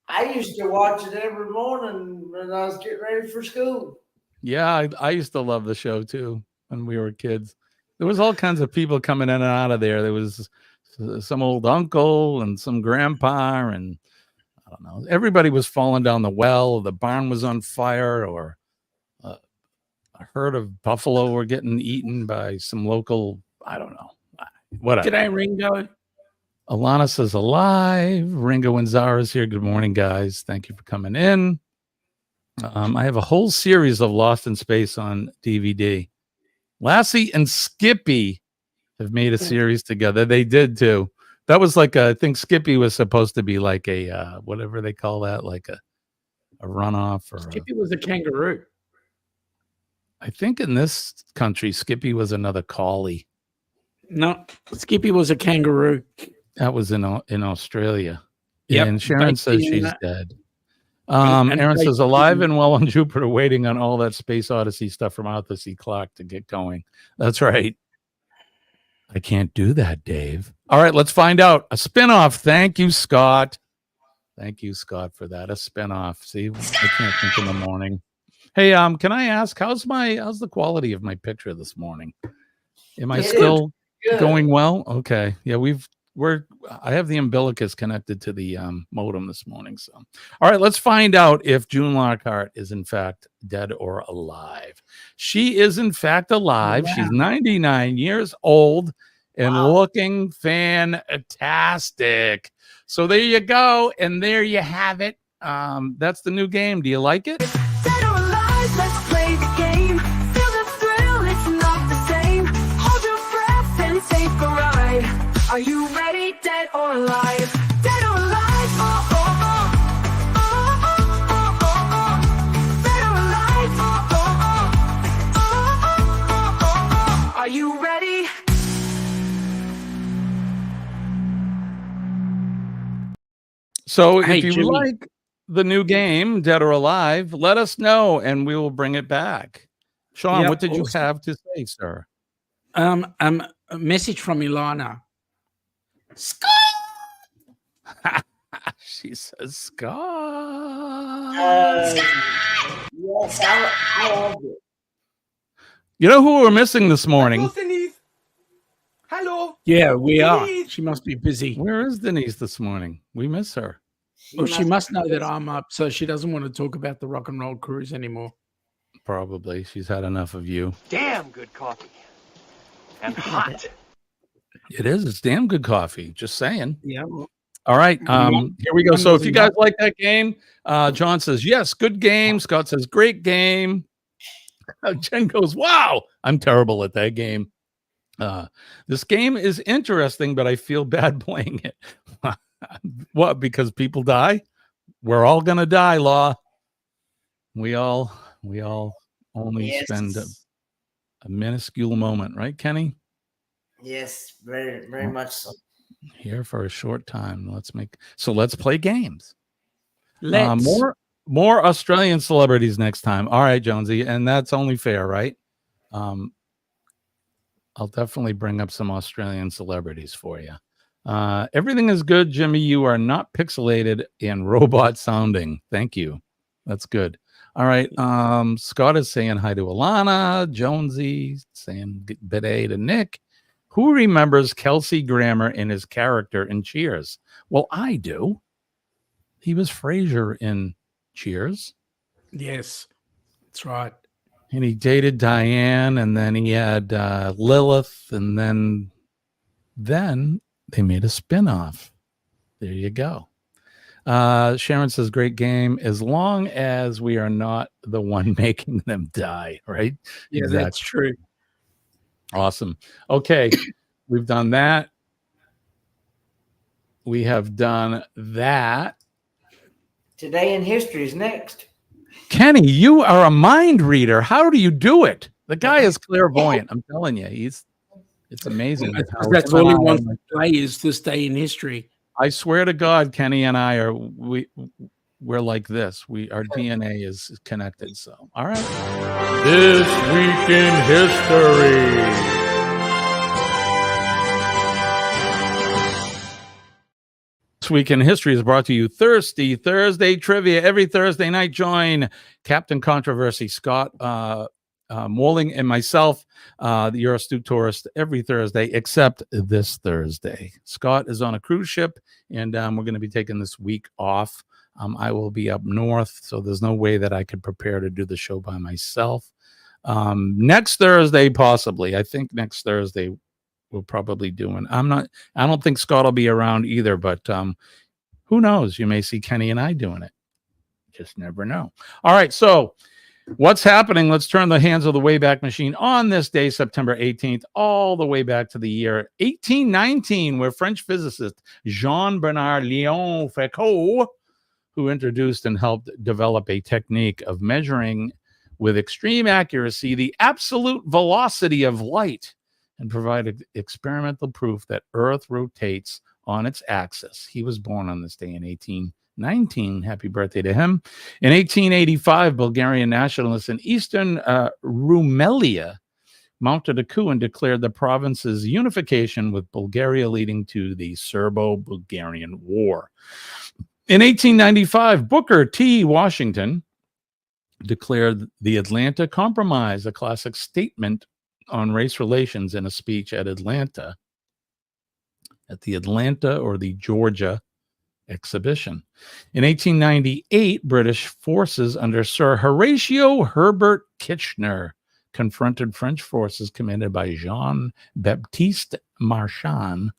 I used to watch it every morning when I was getting ready for school. Yeah, I used to love the show too when we were kids. There was all kinds of people coming in and out of there. There was some old uncle and some grandpa, and I don't know. Everybody was falling down the well. The barn was on fire, or a herd of buffalo were getting eaten by some local. I don't know. Whatever. G'day, Ringo. Alana says alive. Ringo and Zara's here. Good morning, guys. Thank you for coming in. I have a whole series of Lost in Space on DVD. Lassie and Skippy have made a series together. They did too. That was like I think Skippy was supposed to be like a whatever they call that, like a runoff, or Skippy was a kangaroo. I think in this country, Skippy was another collie. No, Skippy was a kangaroo. That was in Australia. Yep. And Sharon says she's dead. Aaron says alive and well on Jupiter, waiting on all that Space Odyssey stuff from Arthur C. Clarke to get going. That's right. I can't do that, Dave. All right, let's find out. A spinoff. Thank you, Scott. Thank you, Scott, for that. A spinoff. See, I can't think in the morning. Hey, can I ask how's the quality of my picture this morning? Am I still going well? Okay. Yeah, I have the umbilicus connected to the modem this morning. So, all right, let's find out if June Lockhart is in fact dead or alive. She is in fact alive. Wow. She's 99 years old and looking fantastic. So there you go, and there you have it. That's the new game. Do you like it? Dead or alive, let's play the game. Feel the thrill, it's not the same. Hold your breath and take a ride. Are you ready, dead or alive? Dead or alive, oh, oh, oh. Oh, oh, oh, oh, oh. Dead or alive, oh, oh, oh. Oh, oh, oh, oh, oh. Are you ready? So Hey, if you Jimmy. like the new game, Dead or Alive, let us know and we will bring it back. Sean, Yep, what did you awesome. have to say, sir? A message from Ilana. Scott! She says Scott. Yes, I love it. You know who we're missing this morning? Hello. Yeah, we are. She must be busy. Where is Denise this morning? We miss her. Well, she must know that I'm up, so she doesn't want to talk about the rock and roll cruise anymore. Probably. She's had enough of you. Damn good coffee. And hot. It is. It's damn good coffee. Just saying. Yeah. All right. Here we go. So if you guys like that game, John says, yes, good game. Scott says, great game. Jen goes, wow, I'm terrible at that game. This game is interesting, but I feel bad playing it. What? Because people die? We're all gonna die, Law. We all only spend a minuscule moment, right, Kenny? Yes, very, very much so. Here for a short time. Let's play games. Let's. More Australian celebrities next time. All right, Jonesy, and that's only fair, right? I'll definitely bring up some Australian celebrities for you. Everything is good, Jimmy. You are not pixelated and robot sounding. Thank you. That's good. All right. Scott is saying hi to Alana. Jonesy saying bidet to Nick. Who remembers Kelsey Grammer and his character in Cheers? Well, I do. He was Frasier in Cheers. Yes, that's right. And he dated Diane, and then he had Lilith, and then they made a spinoff. There you go. Sharon says, great game, as long as we are not the one making them die, right? Yeah, Exactly. that's true. Awesome. Okay, we've done that. We have done that. Today in history is next. Kenny, you are a mind reader. How do you do it? The guy is clairvoyant. I'm telling you, it's amazing. That's all he wants to play is this day in history. I swear to God, Kenny and I we're like this. Our DNA is connected. So, all right. This week in history. This Week in History is brought to you Thirsty Thursday Trivia. Every Thursday night, join Captain Controversy Scott Walling and myself, the Astute Tourist, every Thursday except this Thursday. Scott is on a cruise ship, and we're going to be taking this week off. I will be up north, so there's no way that I could prepare to do the show by myself. Next Thursday, possibly. I think next Thursday we'll probably do it. I don't think Scott will be around either, but who knows? You may see Kenny and I doing it. Just never know. All right, so what's happening? Let's turn the hands of the Wayback Machine on this day, September 18th, all the way back to the year 1819, where French physicist Jean-Bernard Léon Foucault, who introduced and helped develop a technique of measuring with extreme accuracy the absolute velocity of light and provided experimental proof that Earth rotates on its axis. He was born on this day in 1819. Happy birthday to him. In 1885, Bulgarian nationalists in eastern Rumelia mounted a coup and declared the province's unification, with Bulgaria leading to the Serbo-Bulgarian War. In 1895, Booker T. Washington declared the Atlanta Compromise, a classic statement on race relations, in a speech at the Atlanta or the Georgia exhibition. In 1898, British forces under Sir Horatio Herbert Kitchener confronted French forces commanded by Jean-Baptiste Marchand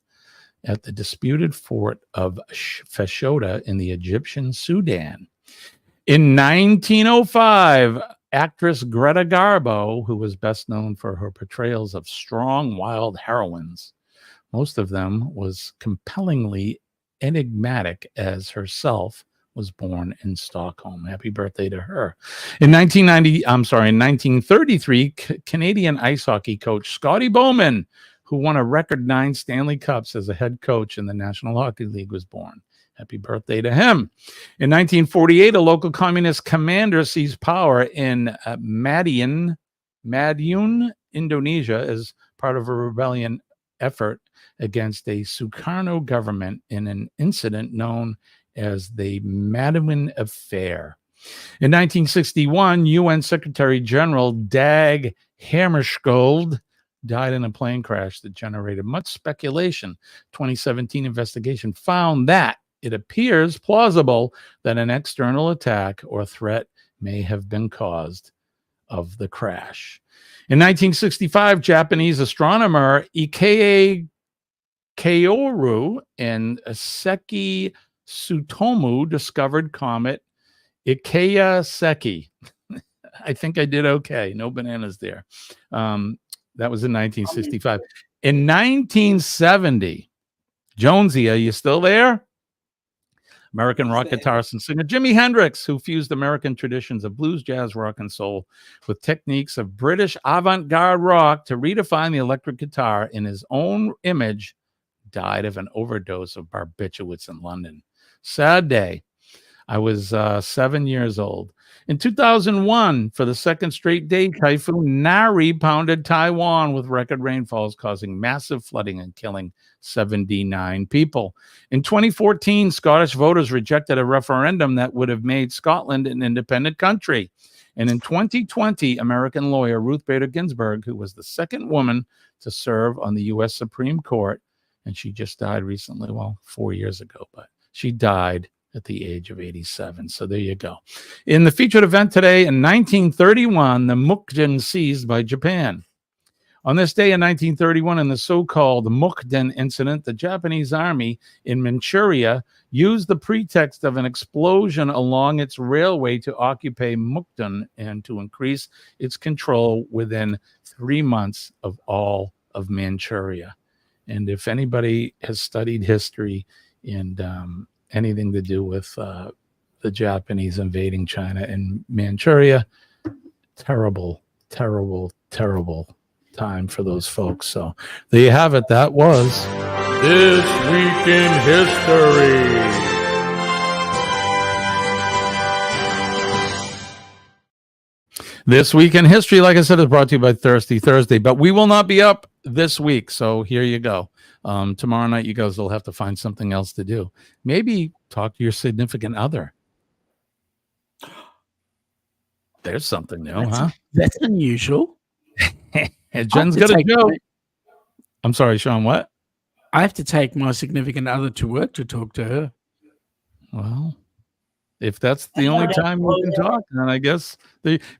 at the disputed fort of Fashoda in the Egyptian Sudan. In 1905, actress Greta Garbo, who was best known for her portrayals of strong, wild heroines, most of them was compellingly enigmatic as herself, was born in Stockholm. Happy birthday to her. In 1933, Canadian ice hockey coach Scotty Bowman, who won a record 9 Stanley Cups as a head coach in the National Hockey League, was born. Happy birthday to him. In 1948, a local communist commander seized power in Madiun, Indonesia, as part of a rebellion effort against a Sukarno government in an incident known as the Madiun Affair. In 1961, UN Secretary General Dag Hammarskjöld died in a plane crash that generated much speculation. 2017 investigation found that it appears plausible that an external attack or threat may have been caused of the crash. In 1965, Japanese astronomer Ikeie Kaoru and Seki Tsutomu discovered comet Ikeya Seki. I think I did okay. No bananas there. That was in 1965. In 1970, Jonesy, are you still there? American rock guitarist and singer Jimi Hendrix, who fused American traditions of blues, jazz, rock, and soul with techniques of British avant-garde rock to redefine the electric guitar in his own image, died of an overdose of barbiturates in London. Sad day. I was 7 years old. In 2001, for the second straight day, Typhoon Nari pounded Taiwan with record rainfalls, causing massive flooding and killing 79 people. In 2014, Scottish voters rejected a referendum that would have made Scotland an independent country. And in 2020, American lawyer Ruth Bader Ginsburg, who was the second woman to serve on the U.S. Supreme Court, and she just died recently, well, 4 years ago, but she died at the age of 87. So there you go. In the featured event today, in 1931, the Mukden seized by Japan. On this day in 1931, in the so-called Mukden incident, the Japanese army in Manchuria used the pretext of an explosion along its railway to occupy Mukden and to increase its control within 3 months of all of Manchuria. And if anybody has studied history and anything to do with the Japanese invading China and Manchuria, terrible, terrible, terrible time for those folks. So there you have it. That was This Week in History. This Week in History, like I said, is brought to you by Thirsty Thursday, but we will not be up this week. So here you go. Tomorrow night, you guys will have to find something else to do. Maybe talk to your significant other. There's something new, huh? That's unusual. And Jen's got a joke. I'm sorry, Sean, what? I have to take my significant other to work to talk to her. Well, if that's the only time we can talk, then I guess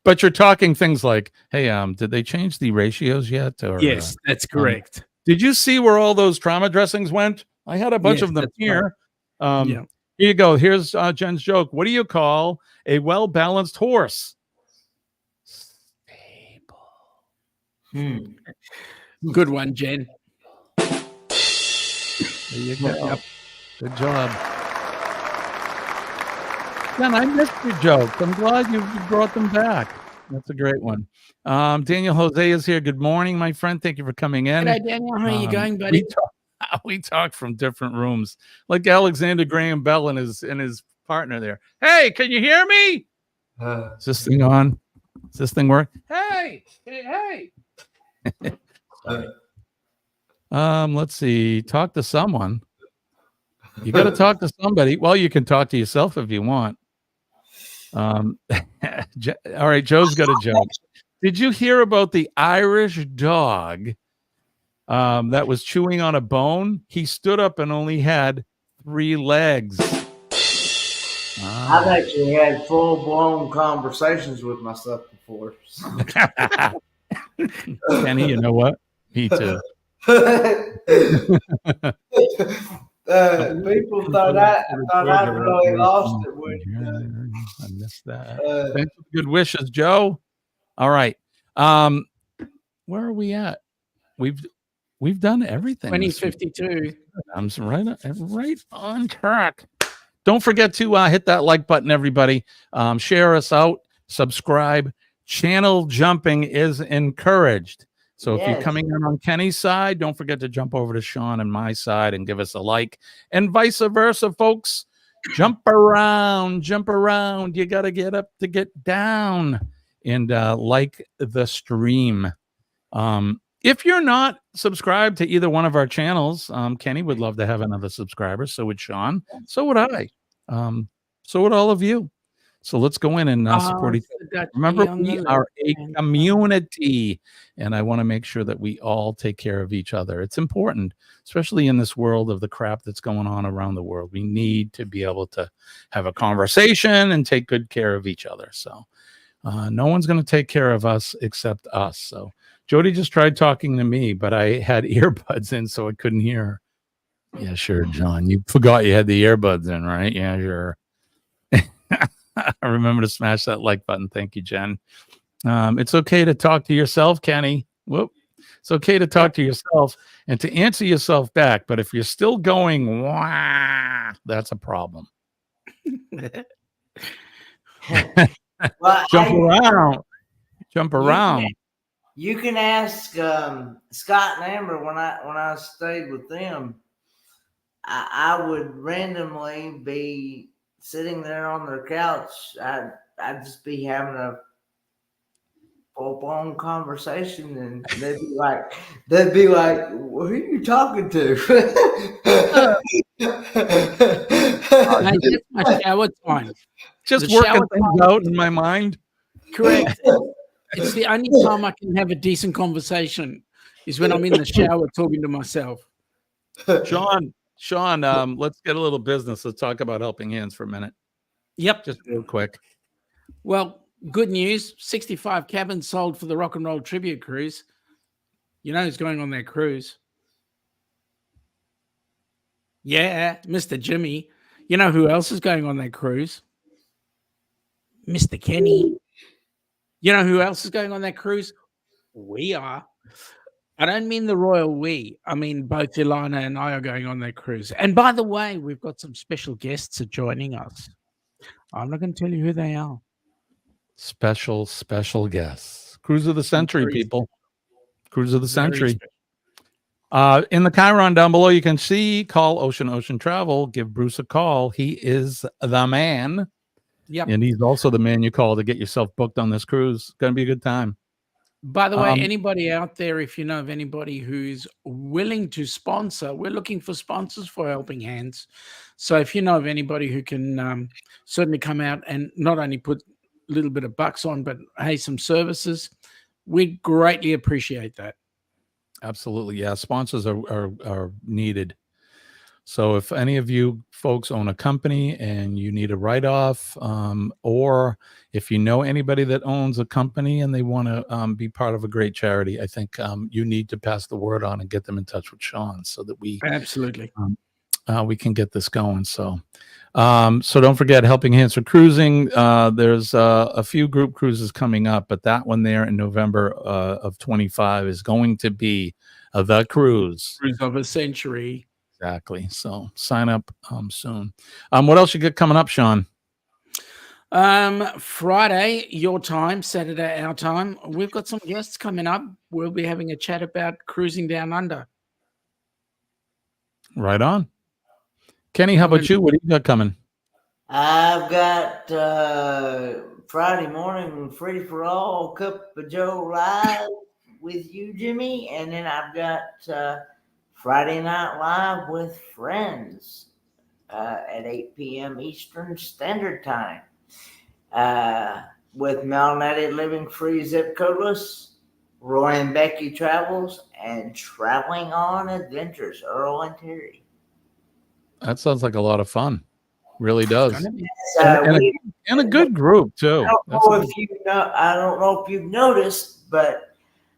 but you're talking things like, hey, did they change the ratios yet? Or Yes, that's correct. Did you see where all those trauma dressings went? I had a bunch of them here. Right. Here you go. Here's Jen's joke. What do you call a well-balanced horse? Good one, Jen. There you go. Yep. Good job. Jen, I missed your jokes. I'm glad you brought them back. That's a great one. Daniel Jose is here. Good morning, my friend. Thank you for coming in. Hello, Daniel. How are you going, buddy? We talk from different rooms, like Alexander Graham Bell and his partner there. Hey, can you hear me? Is this thing on? Does this thing work? Hey. Let's see. Talk to someone. You got to talk to somebody. Well, you can talk to yourself if you want. All right, Joe's got a joke. Did you hear about the Irish dog that was chewing on a bone? He stood up and only had 3 legs. I've actually had full-blown conversations with myself before. Kenny, you know what? Me too. People thought I really lost it. I missed that. Thanks for the good wishes, Joe. All right. Where are we at? We've done everything. 2052. I'm right on track. Don't forget to hit that like button, everybody. Share us out. Subscribe. Channel jumping is encouraged. So if you're coming in on Kenny's side, don't forget to jump over to Sean and my side and give us a like, and vice versa, folks. Jump around. You got to get up to get down, and like the stream. If you're not subscribed to either one of our channels, Kenny would love to have another subscriber. So would Sean. So would I. So would all of you. So let's go in and support each other. Remember, we are a community, and I want to make sure that we all take care of each other. It's important, especially in this world of the crap that's going on around the world. We need to be able to have a conversation and take good care of each other. So no one's going to take care of us except us. So Jody just tried talking to me, but I had earbuds in, so I couldn't hear her. Yeah, sure, John. You forgot you had the earbuds in, right? Yeah, sure. Remember to smash that like button. Thank you, Jen. It's okay to talk to yourself, Kenny. Whoop. It's okay to talk to yourself and to answer yourself back. But if you're still going, wah, that's a problem. Well, Jump around. You can ask Scott and Amber when I stayed with them. I would randomly be sitting there on their couch. I'd just be having a full-blown conversation, and they'd be like, who are you talking to? That's my shower time. Just working things out in my mind. Correct. It's the only time I can have a decent conversation is when I'm in the shower talking to myself. Sean, let's get a little business. Let's talk about Helping Hands for a minute. Yep. Just real quick. Well, good news. 65 cabins sold for the Rock and Roll Tribute Cruise. You know who's going on that cruise? Yeah, Mr. Jimmy. You know who else is going on that cruise? Mr. Kenny. You know who else is going on that cruise? We are. I don't mean the royal we. I mean both Ilana and I are going on that cruise. And by the way, we've got some special guests joining us. I'm not going to tell you who they are. Special guests. Cruise of the century, people. Cruise of the century. In the Chiron down below, you can see, call Ocean Travel. Give Bruce a call. He is the man. Yep. And he's also the man you call to get yourself booked on this cruise. It's going to be a good time. By the way, anybody out there, if you know of anybody who's willing to sponsor, we're looking for sponsors for Helping Hands. So if you know of anybody who can certainly come out and not only put little bit of bucks on, but hey, some services. We'd greatly appreciate that. Absolutely. Yeah. Sponsors are needed. So if any of you folks own a company and you need a write-off, or if you know anybody that owns a company and they want to be part of a great charity, I think you need to pass the word on and get them in touch with Sean so that we absolutely we can get this going. So so don't forget Helping Hands for Cruising. There's a few group cruises coming up, but that one there in November of 25 is going to be the cruise of a century. Exactly. So sign up soon. What else you got coming up, Sean? Friday, your time, Saturday, our time. We've got some guests coming up. We'll be having a chat about cruising down under. Right on. Kenny, how about you? What do you got coming? I've got Friday morning Free for All Cup of Joe live with you, Jimmy, and then I've got Friday Night Live with friends at 8 p.m. Eastern Standard Time with Mel Nettie Living Free Zip Codeless, Roy and Becky Travels, and Traveling on Adventures, Earl and Terry. That sounds like a lot of fun. Really does. And a good group, too. I don't know if you've noticed, but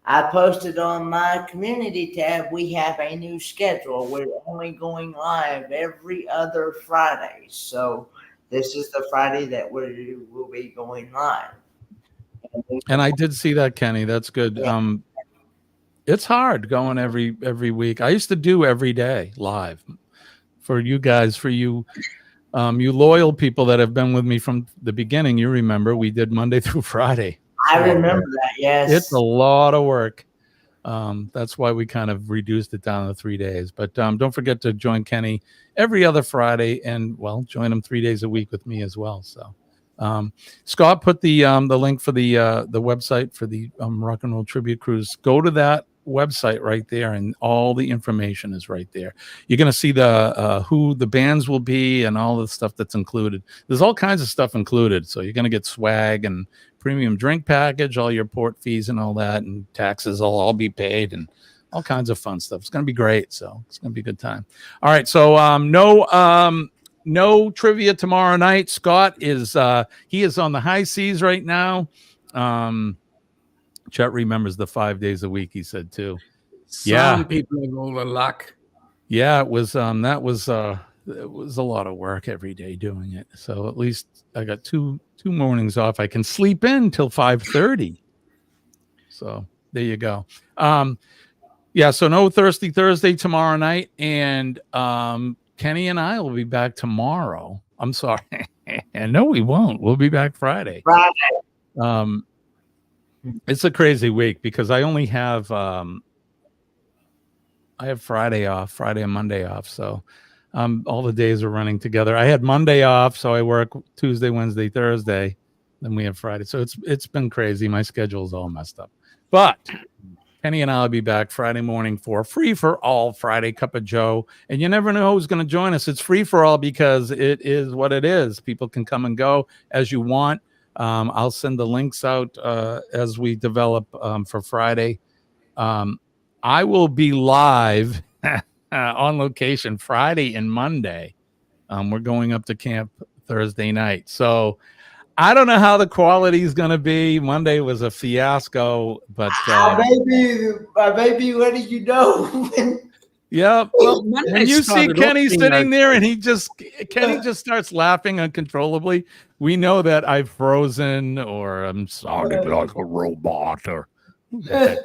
I posted on my community tab, we have a new schedule. We're only going live every other Friday. So this is the Friday that we will be going live. And I did see that, Kenny. That's good. Yeah. It's hard going every week. I used to do every day live for you guys, for you. You loyal people that have been with me from the beginning. You remember we did Monday through Friday. I remember that, yes. It's a lot of work. That's why we kind of reduced it down to 3 days. But don't forget to join Kenny every other Friday and, well, join him 3 days a week with me as well. So Scott put the link for the website for the Rock and Roll Tribute Cruise. Go to that website right there, and all the information is right there. You're going to see the who the bands will be and all the stuff that's included. There's all kinds of stuff included. So you're going to get swag and premium drink package, all your port fees and all that, and taxes will all be paid, and all kinds of fun stuff. It's going to be great. So it's going to be a good time. All right. So no trivia tomorrow night. Scott is he is on the high seas right now. Chet remembers the 5 days a week, he said too. Some people have all the luck. Yeah, it was it was a lot of work every day doing it. So at least I got two mornings off. I can sleep in till 5:30. So there you go. Yeah, so no Thirsty Thursday tomorrow night, and Kenny and I will be back tomorrow. I'm sorry. And no, we won't. We'll be back Friday. It's a crazy week because I only have Friday off, Friday and Monday off. So all the days are running together. I had Monday off, so I work Tuesday, Wednesday, Thursday. Then we have Friday. So it's been crazy. My schedule's all messed up. But Kenny and I will be back Friday morning for Free for All Friday Cup of Joe. And you never know who's going to join us. It's free for all because it is what it is. People can come and go as you want. I'll send the links out as we develop for Friday. I will be live on location Friday and Monday. We're going up to camp Thursday night. So I don't know how the quality is going to be. Monday was a fiasco, but baby, what did you know? Yeah, well, when you see Kenny sitting there and Kenny just starts laughing uncontrollably, we know that I've frozen or I'm sounding like a robot or no,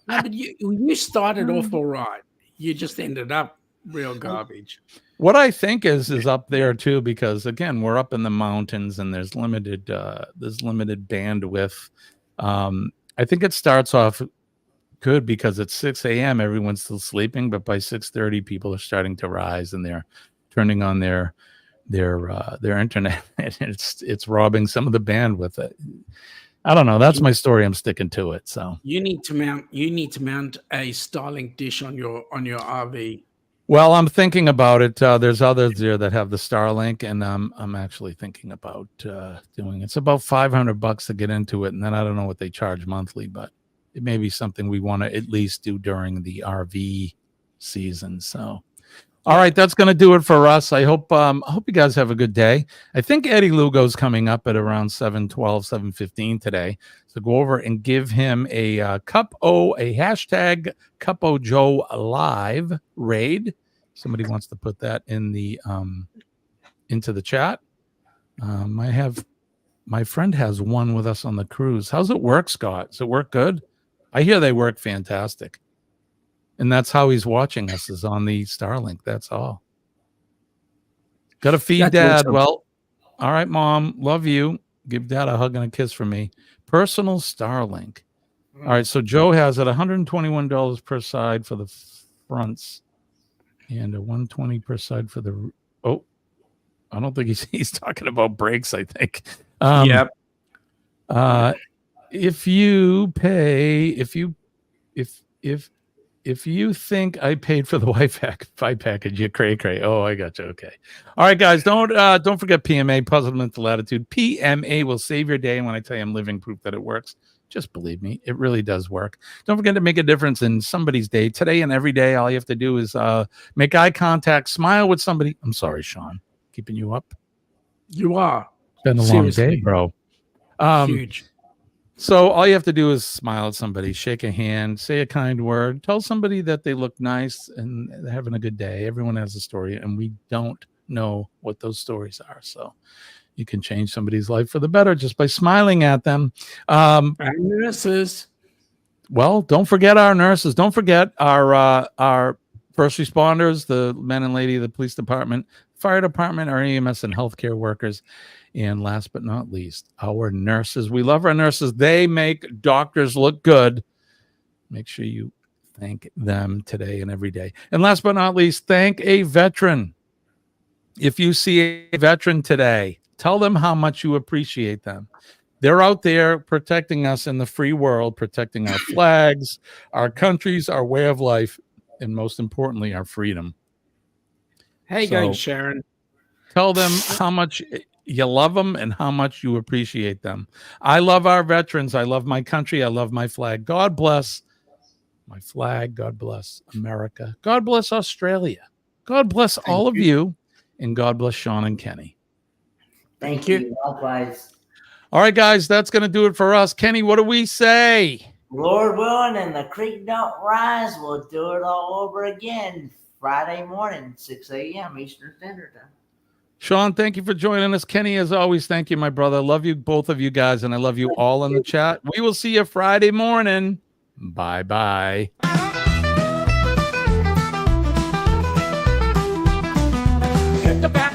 but you started off all right. You just ended up real garbage. What I think is up there too, because again, we're up in the mountains and there's limited bandwidth. I think it starts off good because it's 6 a.m. Everyone's still sleeping, but by 6:30, people are starting to rise and they're turning on their internet. And it's robbing some of the bandwidth. I don't know. That's my story. I'm sticking to it. So you need to mount a Starlink dish on your RV. Well, I'm thinking about it. There's others there that have the Starlink, and I'm actually thinking about doing. It's about $500 to get into it, and then I don't know what they charge monthly, but it may be something we want to at least do during the RV season. So, all right, that's going to do it for us. I hope you guys have a good day. I think Eddie Lugo's coming up at around 7:12, 7:15 today. So go over and give him a hashtag Cup-O Joe live raid. Somebody wants to put that in the into the chat. My friend has one with us on the cruise. How's it work, Scott? Does it work good? I hear they work fantastic. And that's how he's watching us, is on the Starlink. That's all. Got to feed Dad. Well, all right, Mom. Love you. Give Dad a hug and a kiss for me. Personal Starlink. All right, so Joe has it $121 per side for the fronts and a $120 per side for the... Oh, I don't think he's talking about brakes, I think. Yep. If you think I paid for the Wi-Fi package, you're cray. Oh, I got you. Okay. All right, guys, don't forget PMA, Positive Mental Attitude. PMA will save your day. And when I tell you I'm living proof that it works, just believe me, it really does work. Don't forget to make a difference in somebody's day today and every day. All you have to do is make eye contact, smile with somebody. I'm sorry, Sean, keeping you up. You are. It's been a long day, bro. Huge. So all you have to do is smile at somebody, shake a hand, say a kind word, tell somebody that they look nice and they're having a good day. Everyone has a story, and we don't know what those stories are. So you can change somebody's life for the better just by smiling at them. Our nurses. Well, don't forget our nurses. Don't forget our first responders, the men and lady of the police department, fire department, our EMS and healthcare workers. And last but not least, our nurses. We love our nurses. They make doctors look good. Make sure you thank them today and every day. And last but not least, thank a veteran. If you see a veteran today, tell them how much you appreciate them. They're out there protecting us in the free world, protecting our flags, our countries, our way of life, and most importantly, our freedom. Hey, guys, Sharon. Tell them how much you love them and how much you appreciate them. I love our veterans. I love my country. I love my flag. God bless my flag. God bless America. God bless Australia. God bless all of you. And God bless Sean and Kenny. Thank you. Likewise. All right, guys, that's going to do it for us. Kenny, what do we say? Lord willing, and the creek don't rise, we'll do it all over again Friday morning, 6 a.m. Eastern Standard Time. Sean, thank you for joining us. Kenny, as always, thank you, my brother. I love you, both of you guys, and I love you all in the chat. We will see you Friday morning. Bye-bye. Hit the back.